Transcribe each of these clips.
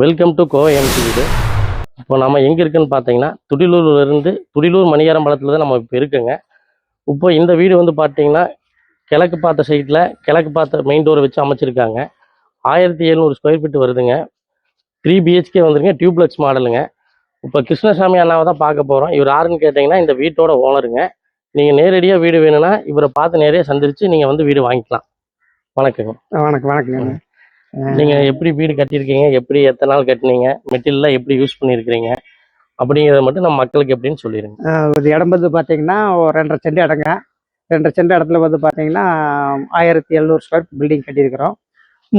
Welcome to கோஎம்சி வீடு. இப்போ நம்ம எங்கே இருக்குன்னு பார்த்தீங்கன்னா துடிலூர் மணியாரம்பாளத்தில் தான் நம்ம இப்போ இருக்குங்க. இப்போ இந்த வீடு வந்து பார்த்தீங்கன்னா கிழக்கு பார்த்த சைட்டில் கிழக்கு பார்த்த மெயின் டோரை வச்சு அமைச்சிருக்காங்க. 1700 ஸ்கொயர் ஃபீட் வருதுங்க. 3 BHK வந்துருங்க. டியூப்ளெக்ஸ் மாடலுங்க. இப்போ கிருஷ்ணசாமி அண்ணாவை தான் பார்க்க போகிறோம். இவர் யாருன்னு கேட்டிங்கன்னா இந்த வீட்டோட ஓனருங்க. நீங்கள் நேரடியாக வீடு வேணும்னா இவரை பார்த்து நேரடியாக சந்திச்சு நீங்கள் வந்து வீடு வாங்கிக்கலாம். வணக்கங்க. வணக்கங்க. நீங்கள் எப்படி வீடு கட்டியிருக்கீங்க, எப்படி எத்தனை நாள் கட்டினீங்க, மெட்டீரியல்லாம் எப்படி யூஸ் பண்ணியிருக்கிறீங்க அப்படிங்கிறத மட்டும் நம்ம மக்களுக்கு எப்படின்னு சொல்லிடுங்க. ஒரு இடம் வந்து பார்த்தீங்கன்னா ஒரு 2.5 சென்ட் இடங்க. 2.5 சென்ட் இடத்துல வந்து பார்த்தீங்கன்னா 1700 ஸ்கொயர் பில்டிங் கட்டியிருக்கிறோம்.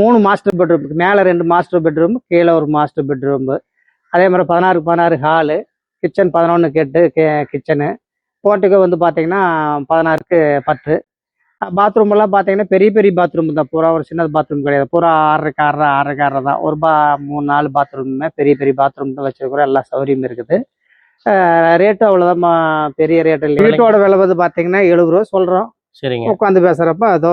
3 மாஸ்டர் பெட்ரூம், மேலே 2 மாஸ்டர் பெட்ரூம், கீழே ஒரு மாஸ்டர் பெட்ரூமு. அதே மாதிரி 16 ஹாலு, கிச்சன் 11 கிச்சனு, போர்ட்டுக்கு வந்து பார்த்தீங்கன்னா 16க்கு 10. பாத்ரூம் எல்லாம் பார்த்தீங்கன்னா பெரிய பெரிய பாத்ரூம் தான். பூரா ஒரு சின்ன பாத்ரூம் கிடையாது. பூரா 6.5 தான். 3-4 பாத்ரூமுமே பெரிய பெரிய பாத்ரூம் தான் வச்சிருக்கிறோம். எல்லா சௌகரியமும் இருக்குது. ரேட்டு அவ்வளோதான், பெரிய ரேட்டு இல்லை. வீட்டோட விலை வந்து பார்த்தீங்கன்னா 70 ரூபா சொல்கிறோம். சரிங்க. உட்காந்து பேசுறப்ப அதோ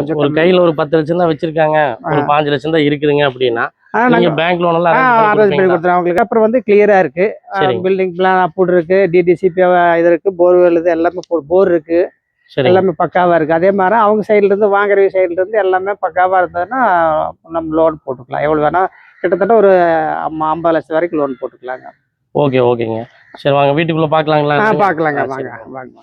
கொஞ்சம் ஒரு கையில் ஒரு 10 லட்சம் தான் வச்சிருக்காங்க, ஒரு 5 லட்சம் தான் இருக்குதுங்க அப்படின்னா நீங்க பேங்க் லோன் எல்லாம் அரேஞ்ச் பண்ணி கொடுத்துருவோம் அவங்களுக்கு. அப்புறம் வந்து கிளியரா இருக்கு. பில்டிங் பிளான் அப்ரூவ் இருக்கு, டிடிசிபி இது இருக்கு, போர்வெல் இது எல்லாமே, போர் இருக்கு, எல்லாமே பக்காவா இருக்கு. அதே மாதிரி அவங்க சைட்ல இருந்து வாங்குற சைட்ல இருந்து எல்லாமே பக்காவா இருந்ததுன்னா நம்ம லோன் போட்டுக்கலாம். எவ்வளவு வேணா, கிட்டத்தட்ட ஒரு 50 லட்சம் வரைக்கும் லோன் போட்டுக்கலாங்க. ஓகேங்க. சரி, வாங்க வீட்டுக்குள்ள பாக்கலாங்களா? பார்க்கலாங்க. வாங்க.